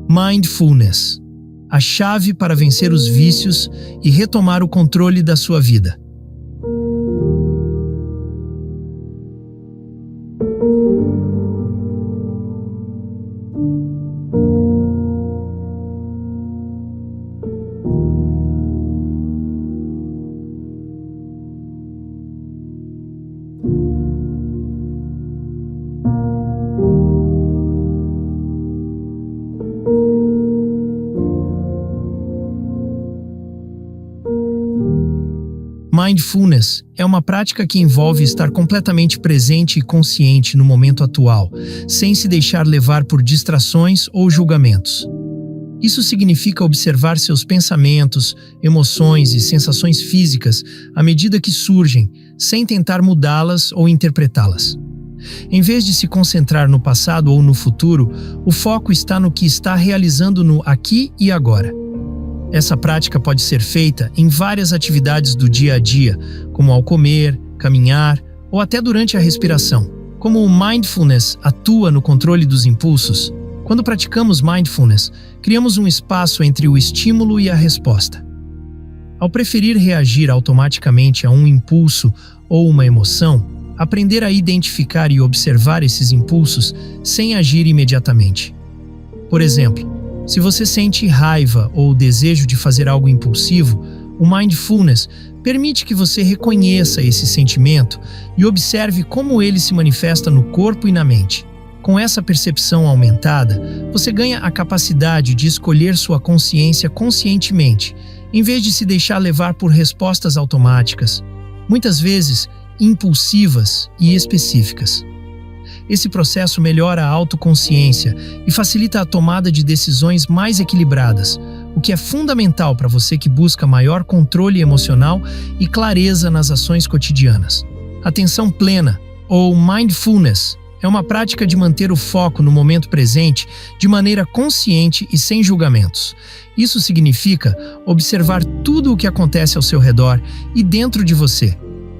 Mindfulness, a chave para vencer os vícios e retomar o controle da sua vida. Mindfulness é uma prática que envolve estar completamente presente e consciente no momento atual, sem se deixar levar por distrações ou julgamentos. Isso significa observar seus pensamentos, emoções e sensações físicas à medida que surgem, sem tentar mudá-las ou interpretá-las. Em vez de se concentrar no passado ou no futuro, o foco está no que está realizando no aqui e agora. Essa prática pode ser feita em várias atividades do dia a dia, como ao comer, caminhar ou até durante a respiração. Como o mindfulness atua no controle dos impulsos, quando praticamos mindfulness, criamos um espaço entre o estímulo e a resposta. Ao preferir reagir automaticamente a um impulso ou uma emoção, aprender a identificar e observar esses impulsos sem agir imediatamente. Por exemplo, se você sente raiva ou desejo de fazer algo impulsivo, o mindfulness permite que você reconheça esse sentimento e observe como ele se manifesta no corpo e na mente. Com essa percepção aumentada, você ganha a capacidade de escolher sua consciência conscientemente, em vez de se deixar levar por respostas automáticas, muitas vezes impulsivas e específicas. Esse processo melhora a autoconsciência e facilita a tomada de decisões mais equilibradas, o que é fundamental para você que busca maior controle emocional e clareza nas ações cotidianas. Atenção plena, ou mindfulness, é uma prática de manter o foco no momento presente de maneira consciente e sem julgamentos. Isso significa observar tudo o que acontece ao seu redor e dentro de você,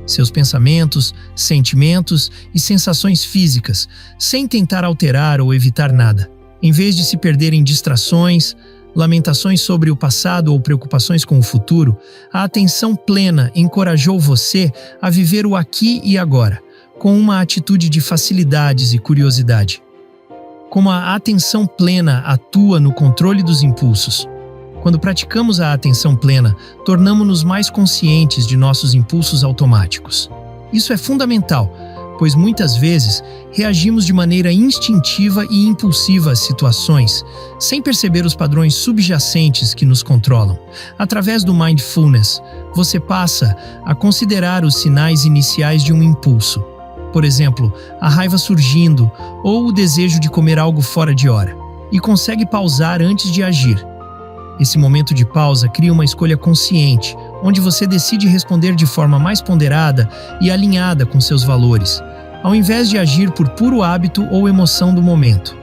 seus pensamentos, sentimentos e sensações físicas, sem tentar alterar ou evitar nada. Em vez de se perder em distrações, lamentações sobre o passado ou preocupações com o futuro, a atenção plena encorajou você a viver o aqui e agora, com uma atitude de facilidades e curiosidade. Como a atenção plena atua no controle dos impulsos. Quando praticamos a atenção plena, tornamo-nos mais conscientes de nossos impulsos automáticos. Isso é fundamental, pois muitas vezes reagimos de maneira instintiva e impulsiva às situações, sem perceber os padrões subjacentes que nos controlam. Através do mindfulness, você passa a considerar os sinais iniciais de um impulso. Por exemplo, a raiva surgindo ou o desejo de comer algo fora de hora, e consegue pausar antes de agir. Esse momento de pausa cria uma escolha consciente, onde você decide responder de forma mais ponderada e alinhada com seus valores, ao invés de agir por puro hábito ou emoção do momento.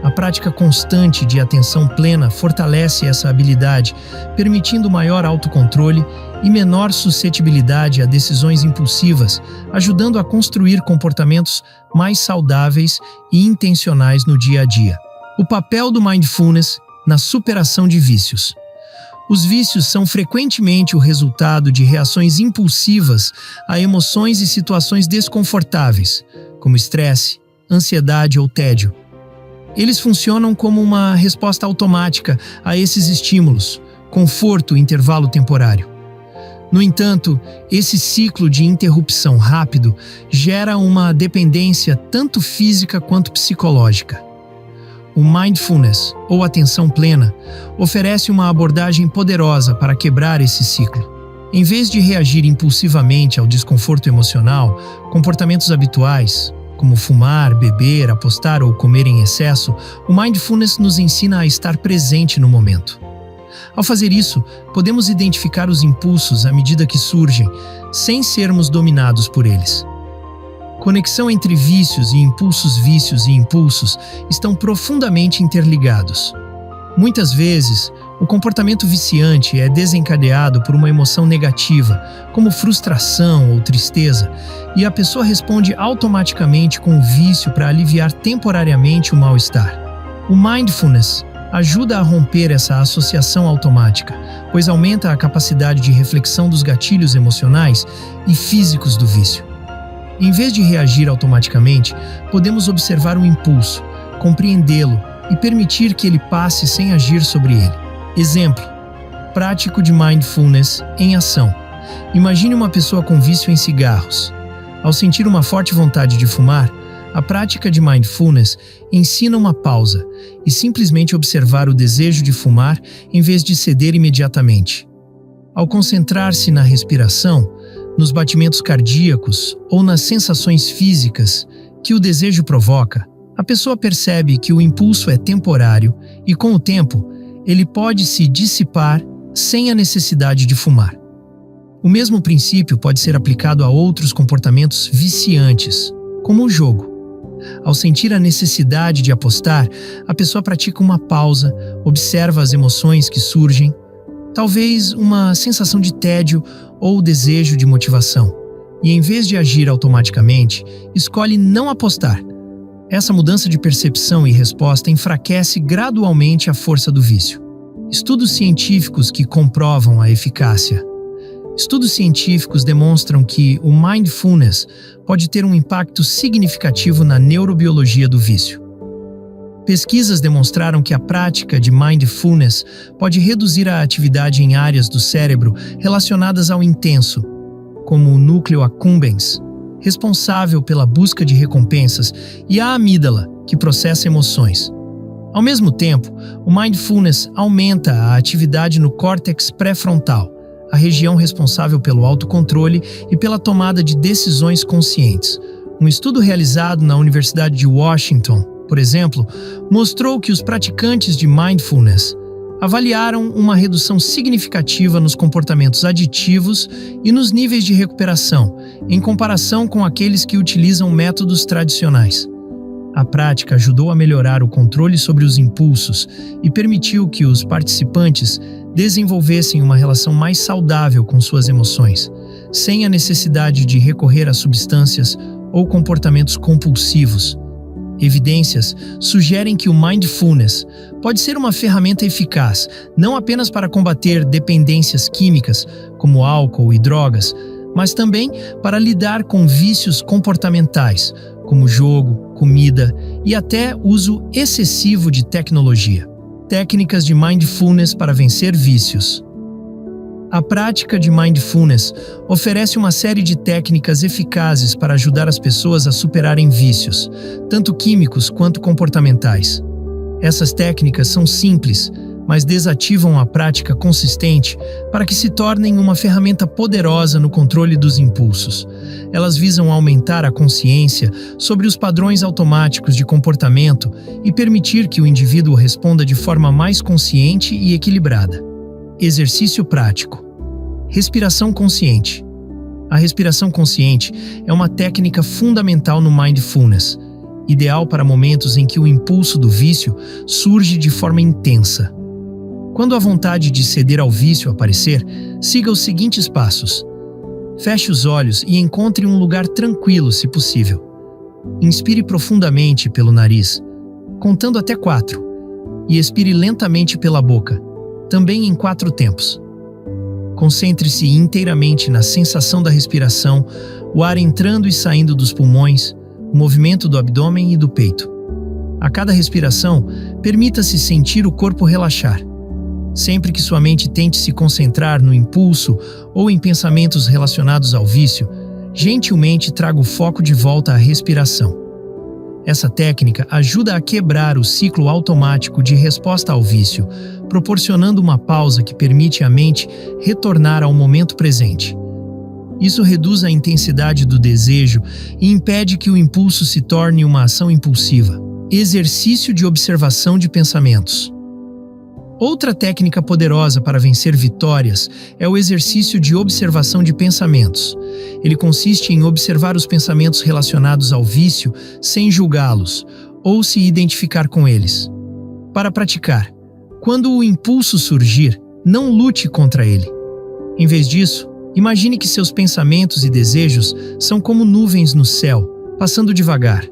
A prática constante de atenção plena fortalece essa habilidade, permitindo maior autocontrole e menor suscetibilidade a decisões impulsivas, ajudando a construir comportamentos mais saudáveis e intencionais no dia a dia. O papel do mindfulness na superação de vícios. Os vícios são frequentemente o resultado de reações impulsivas a emoções e situações desconfortáveis, como estresse, ansiedade ou tédio. Eles funcionam como uma resposta automática a esses estímulos, conforto e intervalo temporário. No entanto, esse ciclo de interrupção rápido gera uma dependência tanto física quanto psicológica. O mindfulness, ou atenção plena, oferece uma abordagem poderosa para quebrar esse ciclo. Em vez de reagir impulsivamente ao desconforto emocional, comportamentos habituais, como fumar, beber, apostar ou comer em excesso, o mindfulness nos ensina a estar presente no momento. Ao fazer isso, podemos identificar os impulsos à medida que surgem, sem sermos dominados por eles. Conexão entre vícios e impulsos estão profundamente interligados. Muitas vezes, O comportamento viciante é desencadeado por uma emoção negativa, como frustração ou tristeza, e a pessoa responde automaticamente com o vício para aliviar temporariamente o mal-estar. O mindfulness ajuda a romper essa associação automática, pois aumenta a capacidade de reflexão dos gatilhos emocionais e físicos do vício. Em vez de reagir automaticamente, podemos observar o impulso, compreendê-lo e permitir que ele passe sem agir sobre ele. Exemplo prático de mindfulness em ação. Imagine uma pessoa com vício em cigarros. Ao sentir uma forte vontade de fumar, a prática de mindfulness ensina uma pausa e simplesmente observar o desejo de fumar em vez de ceder imediatamente. Ao concentrar-se na respiração, nos batimentos cardíacos ou nas sensações físicas que o desejo provoca, a pessoa percebe que o impulso é temporário e, com o tempo, ele pode se dissipar sem a necessidade de fumar. O mesmo princípio pode ser aplicado a outros comportamentos viciantes, como o jogo. Ao sentir a necessidade de apostar, a pessoa pratica uma pausa, observa as emoções que surgem, talvez uma sensação de tédio ou desejo de motivação, e em vez de agir automaticamente, escolhe não apostar. Essa mudança de percepção e resposta enfraquece gradualmente a força do vício. Estudos científicos que comprovam a eficácia. Estudos científicos demonstram que o mindfulness pode ter um impacto significativo na neurobiologia do vício. Pesquisas demonstraram que a prática de mindfulness pode reduzir a atividade em áreas do cérebro relacionadas ao intenso, como o núcleo accumbens, responsável pela busca de recompensas, e a amígdala, que processa emoções. Ao mesmo tempo, o mindfulness aumenta a atividade no córtex pré-frontal, a região responsável pelo autocontrole e pela tomada de decisões conscientes. Um estudo realizado na Universidade de Washington, por exemplo, mostrou que os praticantes de mindfulness avaliaram uma redução significativa nos comportamentos aditivos e nos níveis de recuperação, em comparação com aqueles que utilizam métodos tradicionais. A prática ajudou a melhorar o controle sobre os impulsos e permitiu que os participantes desenvolvessem uma relação mais saudável com suas emoções, sem a necessidade de recorrer a substâncias ou comportamentos compulsivos. Evidências sugerem que o mindfulness pode ser uma ferramenta eficaz, não apenas para combater dependências químicas, como álcool e drogas, mas também para lidar com vícios comportamentais, como jogo, comida e até uso excessivo de tecnologia. Técnicas de mindfulness para vencer vícios. A prática de mindfulness oferece uma série de técnicas eficazes para ajudar as pessoas a superarem vícios, tanto químicos quanto comportamentais. Essas técnicas são simples, mas desativam a prática consistente para que se tornem uma ferramenta poderosa no controle dos impulsos. Elas visam aumentar a consciência sobre os padrões automáticos de comportamento e permitir que o indivíduo responda de forma mais consciente e equilibrada. Exercício prático. Respiração consciente. A respiração consciente é uma técnica fundamental no mindfulness, ideal para momentos em que o impulso do vício surge de forma intensa. Quando a vontade de ceder ao vício aparecer, siga os seguintes passos. Feche os olhos e encontre um lugar tranquilo, se possível. Inspire profundamente pelo nariz, contando até 4, e expire lentamente pela boca, também em 4 tempos. Concentre-se inteiramente na sensação da respiração, o ar entrando e saindo dos pulmões, o movimento do abdômen e do peito. A cada respiração, permita-se sentir o corpo relaxar. Sempre que sua mente tente se concentrar no impulso ou em pensamentos relacionados ao vício, gentilmente traga o foco de volta à respiração. Essa técnica ajuda a quebrar o ciclo automático de resposta ao vício, proporcionando uma pausa que permite à mente retornar ao momento presente. Isso reduz a intensidade do desejo e impede que o impulso se torne uma ação impulsiva. Exercício de observação de pensamentos. Outra técnica poderosa para vencer vitórias é o exercício de observação de pensamentos. Ele consiste em observar os pensamentos relacionados ao vício sem julgá-los ou se identificar com eles. Para praticar, Quando o impulso surgir, não lute contra ele. Em vez disso, imagine que seus pensamentos e desejos são como nuvens no céu, passando devagar.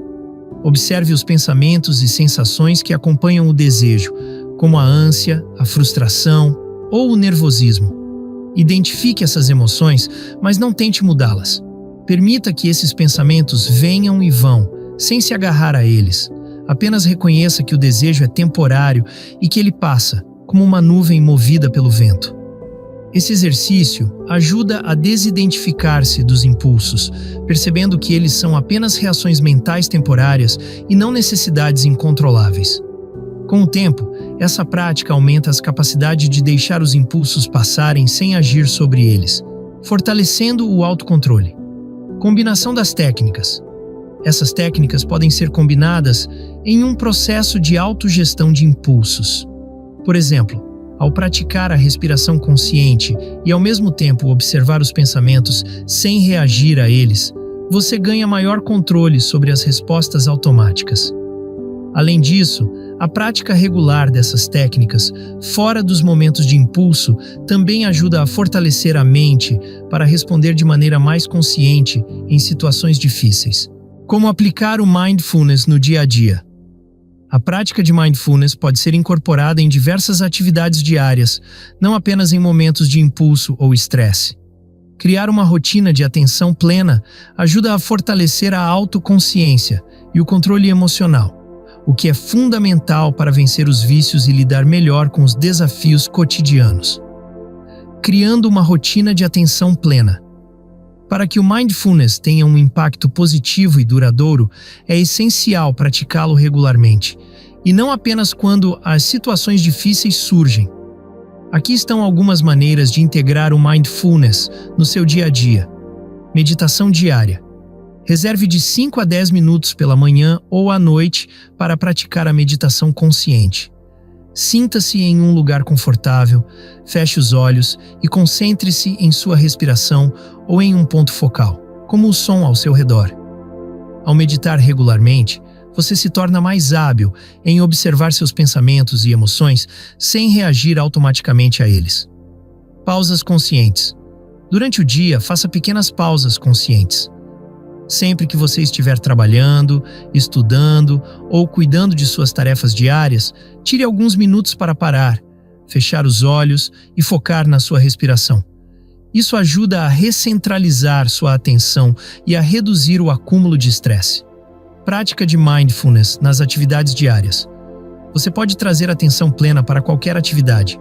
Observe os pensamentos e sensações que acompanham o desejo, como a ânsia, a frustração ou o nervosismo. Identifique essas emoções, mas não tente mudá-las. Permita que esses pensamentos venham e vão, sem se agarrar a eles. Apenas reconheça que o desejo é temporário e que ele passa, como uma nuvem movida pelo vento. Esse exercício ajuda a desidentificar-se dos impulsos, percebendo que eles são apenas reações mentais temporárias e não necessidades incontroláveis. Com o tempo, essa prática aumenta as capacidades de deixar os impulsos passarem sem agir sobre eles, fortalecendo o autocontrole. Combinação das técnicas. Essas técnicas podem ser combinadas em um processo de autogestão de impulsos. Por exemplo, ao praticar a respiração consciente e ao mesmo tempo observar os pensamentos sem reagir a eles, você ganha maior controle sobre as respostas automáticas. Além disso, a prática regular dessas técnicas, fora dos momentos de impulso, também ajuda a fortalecer a mente para responder de maneira mais consciente em situações difíceis. Como aplicar o mindfulness no dia a dia? A prática de mindfulness pode ser incorporada em diversas atividades diárias, não apenas em momentos de impulso ou estresse. Criar uma rotina de atenção plena ajuda a fortalecer a autoconsciência e o controle emocional, o que é fundamental para vencer os vícios e lidar melhor com os desafios cotidianos. Criando uma rotina de atenção plena. Para que o mindfulness tenha um impacto positivo e duradouro, é essencial praticá-lo regularmente, e não apenas quando as situações difíceis surgem. Aqui estão algumas maneiras de integrar o mindfulness no seu dia a dia. Meditação diária. Reserve de 5 a 10 minutos pela manhã ou à noite para praticar a meditação consciente. Sinta-se em um lugar confortável, feche os olhos e concentre-se em sua respiração ou em um ponto focal, como o som ao seu redor. Ao meditar regularmente, você se torna mais hábil em observar seus pensamentos e emoções sem reagir automaticamente a eles. Pausas conscientes. Durante o dia, faça pequenas pausas conscientes. Sempre que você estiver trabalhando, estudando ou cuidando de suas tarefas diárias, tire alguns minutos para parar, fechar os olhos e focar na sua respiração. Isso ajuda a recentralizar sua atenção e a reduzir o acúmulo de estresse. Prática de mindfulness nas atividades diárias. Você pode trazer atenção plena para qualquer atividade.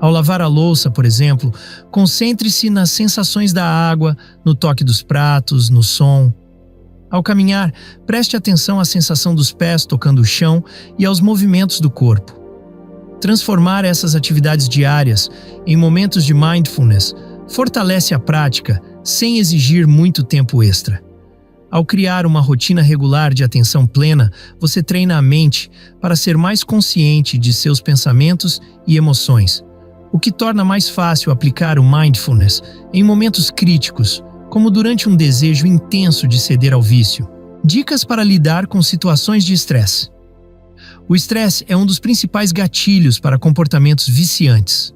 Ao lavar a louça, por exemplo, concentre-se nas sensações da água, no toque dos pratos, no som. Ao caminhar, preste atenção à sensação dos pés tocando o chão e aos movimentos do corpo. Transformar essas atividades diárias em momentos de mindfulness fortalece a prática sem exigir muito tempo extra. Ao criar uma rotina regular de atenção plena, você treina a mente para ser mais consciente de seus pensamentos e emoções, o que torna mais fácil aplicar o mindfulness em momentos críticos, como durante um desejo intenso de ceder ao vício. Dicas para lidar com situações de estresse. O estresse é um dos principais gatilhos para comportamentos viciantes.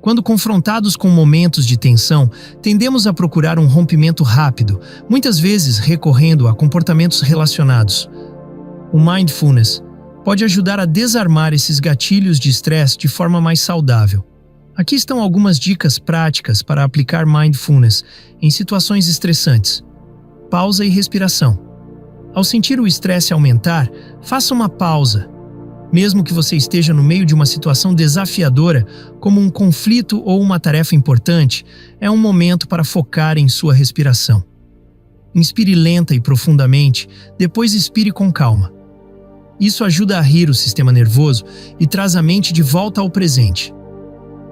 Quando confrontados com momentos de tensão, tendemos a procurar um rompimento rápido, muitas vezes recorrendo a comportamentos relacionados. O mindfulness pode ajudar a desarmar esses gatilhos de estresse de forma mais saudável. Aqui estão algumas dicas práticas para aplicar mindfulness em situações estressantes. Pausa e respiração. Ao sentir o estresse aumentar, faça uma pausa. Mesmo que você esteja no meio de uma situação desafiadora, como um conflito ou uma tarefa importante, é um momento para focar em sua respiração. Inspire lenta e profundamente, depois expire com calma. Isso ajuda a rir o sistema nervoso e traz a mente de volta ao presente.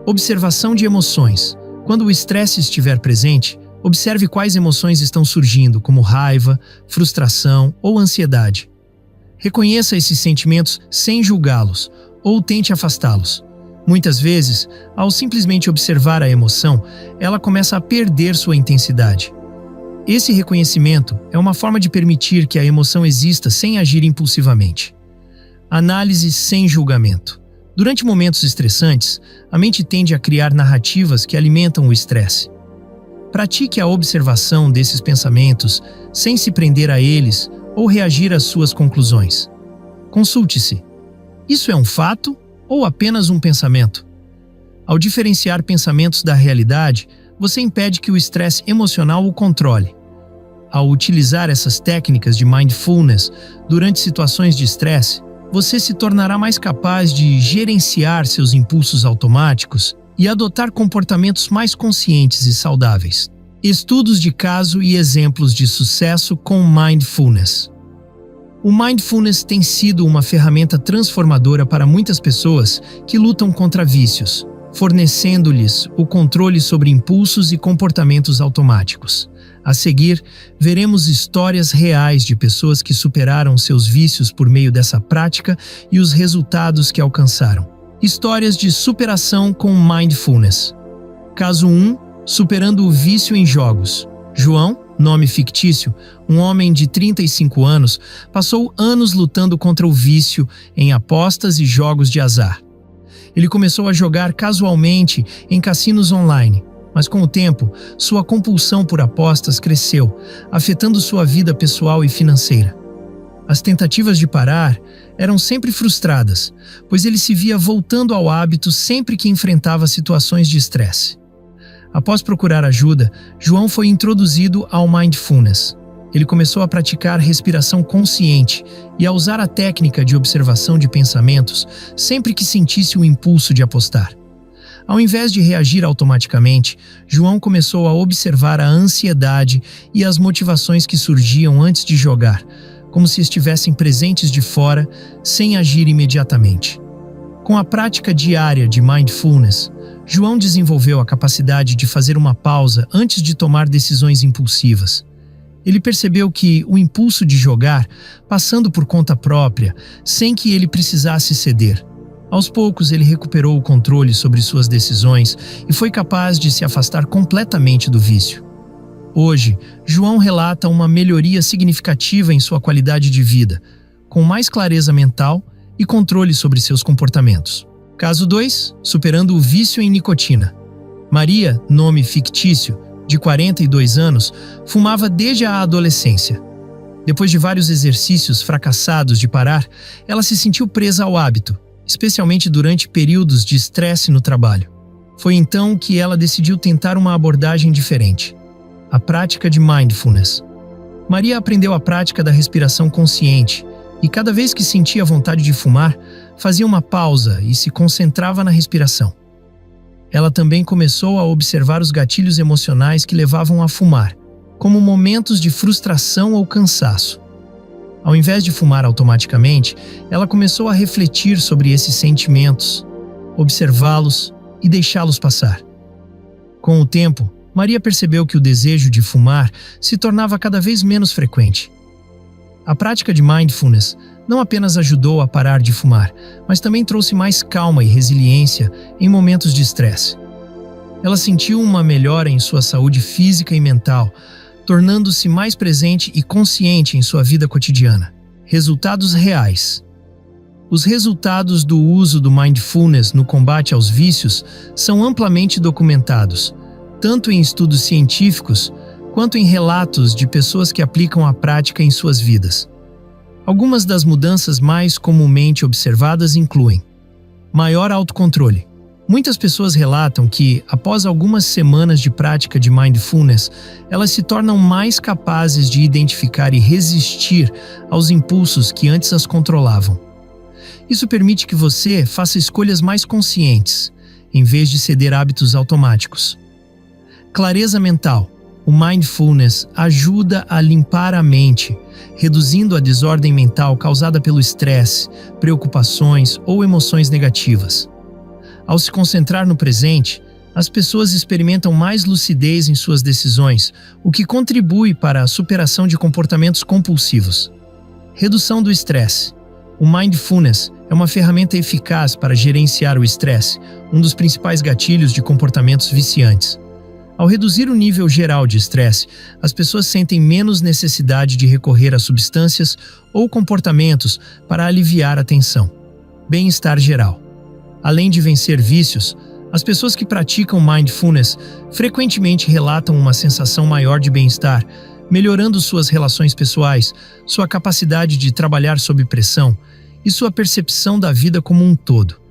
Observação de emoções. Quando o estresse estiver presente, observe quais emoções estão surgindo, como raiva, frustração ou ansiedade. Reconheça esses sentimentos sem julgá-los ou tente afastá-los. Muitas vezes, ao simplesmente observar a emoção, ela começa a perder sua intensidade. Esse reconhecimento é uma forma de permitir que a emoção exista sem agir impulsivamente. Análise sem julgamento. Durante momentos estressantes, a mente tende a criar narrativas que alimentam o estresse. Pratique a observação desses pensamentos sem se prender a eles ou reagir às suas conclusões. Consulte-se. Isso é um fato ou apenas um pensamento? Ao diferenciar pensamentos da realidade, você impede que o estresse emocional o controle. Ao utilizar essas técnicas de mindfulness durante situações de estresse, você se tornará mais capaz de gerenciar seus impulsos automáticos e adotar comportamentos mais conscientes e saudáveis. Estudos de caso e exemplos de sucesso com mindfulness. O mindfulness tem sido uma ferramenta transformadora para muitas pessoas que lutam contra vícios, fornecendo-lhes o controle sobre impulsos e comportamentos automáticos. A seguir, veremos histórias reais de pessoas que superaram seus vícios por meio dessa prática e os resultados que alcançaram. Histórias de superação com mindfulness. Caso 1. Superando o vício em jogos. João, nome fictício, um homem de 35 anos, passou anos lutando contra o vício em apostas e jogos de azar. Ele começou a jogar casualmente em cassinos online, mas com o tempo, sua compulsão por apostas cresceu, afetando sua vida pessoal e financeira. As tentativas de parar eram sempre frustradas, pois ele se via voltando ao hábito sempre que enfrentava situações de estresse. Após procurar ajuda, João foi introduzido ao mindfulness. Ele começou a praticar respiração consciente e a usar a técnica de observação de pensamentos sempre que sentisse o impulso de apostar. Ao invés de reagir automaticamente, João começou a observar a ansiedade e as motivações que surgiam antes de jogar, como se estivessem presentes de fora, sem agir imediatamente. Com a prática diária de mindfulness, João desenvolveu a capacidade de fazer uma pausa antes de tomar decisões impulsivas. Ele percebeu que o impulso de jogar, passando por conta própria, sem que ele precisasse ceder. Aos poucos, ele recuperou o controle sobre suas decisões e foi capaz de se afastar completamente do vício. Hoje, João relata uma melhoria significativa em sua qualidade de vida, com mais clareza mental e controle sobre seus comportamentos. Caso 2. Superando o vício em nicotina. Maria, nome fictício, de 42 anos, fumava desde a adolescência. Depois de vários exercícios fracassados de parar, ela se sentiu presa ao hábito, especialmente durante períodos de estresse no trabalho. Foi então que ela decidiu tentar uma abordagem diferente: a prática de mindfulness. Maria aprendeu a prática da respiração consciente e, cada vez que sentia vontade de fumar, fazia uma pausa e se concentrava na respiração. Ela também começou a observar os gatilhos emocionais que levavam a fumar, como momentos de frustração ou cansaço. Ao invés de fumar automaticamente, ela começou a refletir sobre esses sentimentos, observá-los e deixá-los passar. Com o tempo, Maria percebeu que o desejo de fumar se tornava cada vez menos frequente. A prática de mindfulness não apenas ajudou a parar de fumar, mas também trouxe mais calma e resiliência em momentos de estresse. Ela sentiu uma melhora em sua saúde física e mental, tornando-se mais presente e consciente em sua vida cotidiana. Resultados reais. Os resultados do uso do mindfulness no combate aos vícios são amplamente documentados, tanto em estudos científicos quanto em relatos de pessoas que aplicam a prática em suas vidas. Algumas das mudanças mais comumente observadas incluem: maior autocontrole. Muitas pessoas relatam que, após algumas semanas de prática de mindfulness, elas se tornam mais capazes de identificar e resistir aos impulsos que antes as controlavam. Isso permite que você faça escolhas mais conscientes, em vez de ceder hábitos automáticos. Clareza mental. O mindfulness ajuda a limpar a mente, reduzindo a desordem mental causada pelo estresse, preocupações ou emoções negativas. Ao se concentrar no presente, as pessoas experimentam mais lucidez em suas decisões, o que contribui para a superação de comportamentos compulsivos. Redução do estresse. O mindfulness é uma ferramenta eficaz para gerenciar o estresse, um dos principais gatilhos de comportamentos viciantes. Ao reduzir o nível geral de estresse, as pessoas sentem menos necessidade de recorrer a substâncias ou comportamentos para aliviar a tensão. Bem-estar geral. Além de vencer vícios, as pessoas que praticam mindfulness frequentemente relatam uma sensação maior de bem-estar, melhorando suas relações pessoais, sua capacidade de trabalhar sob pressão e sua percepção da vida como um todo.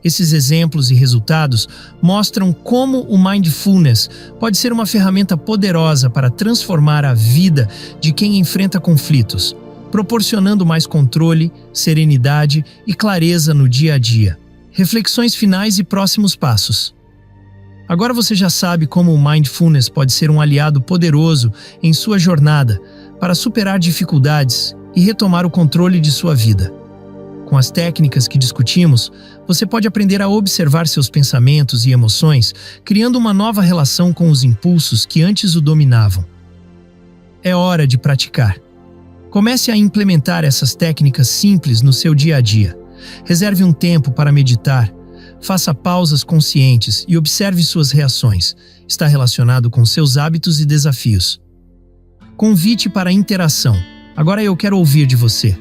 Esses exemplos e resultados mostram como o mindfulness pode ser uma ferramenta poderosa para transformar a vida de quem enfrenta conflitos, proporcionando mais controle, serenidade e clareza no dia a dia. Reflexões finais e próximos passos. Agora você já sabe como o mindfulness pode ser um aliado poderoso em sua jornada para superar dificuldades e retomar o controle de sua vida. Com as técnicas que discutimos, você pode aprender a observar seus pensamentos e emoções, criando uma nova relação com os impulsos que antes o dominavam. É hora de praticar. Comece a implementar essas técnicas simples no seu dia a dia. Reserve um tempo para meditar. Faça pausas conscientes e observe suas reações. Está relacionado com seus hábitos e desafios. Convite para a interação. Agora eu quero ouvir de você.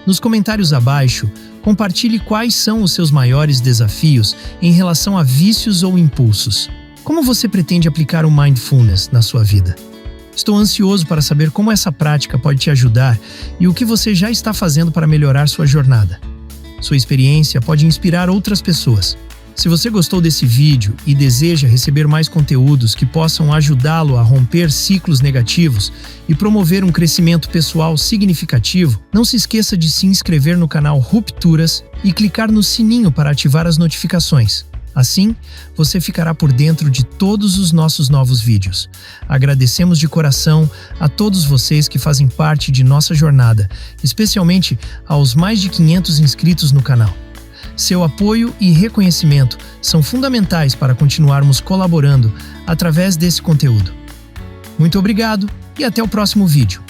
Nos comentários abaixo, compartilhe quais são os seus maiores desafios em relação a vícios ou impulsos. Como você pretende aplicar o mindfulness na sua vida? Estou ansioso para saber como essa prática pode te ajudar e o que você já está fazendo para melhorar sua jornada. Sua experiência pode inspirar outras pessoas. Se você gostou desse vídeo e deseja receber mais conteúdos que possam ajudá-lo a romper ciclos negativos e promover um crescimento pessoal significativo, não se esqueça de se inscrever no canal Rupturas e clicar no sininho para ativar as notificações. Assim, você ficará por dentro de todos os nossos novos vídeos. Agradecemos de coração a todos vocês que fazem parte de nossa jornada, especialmente aos mais de 500 inscritos no canal. Seu apoio e reconhecimento são fundamentais para continuarmos colaborando através desse conteúdo. Muito obrigado e até o próximo vídeo.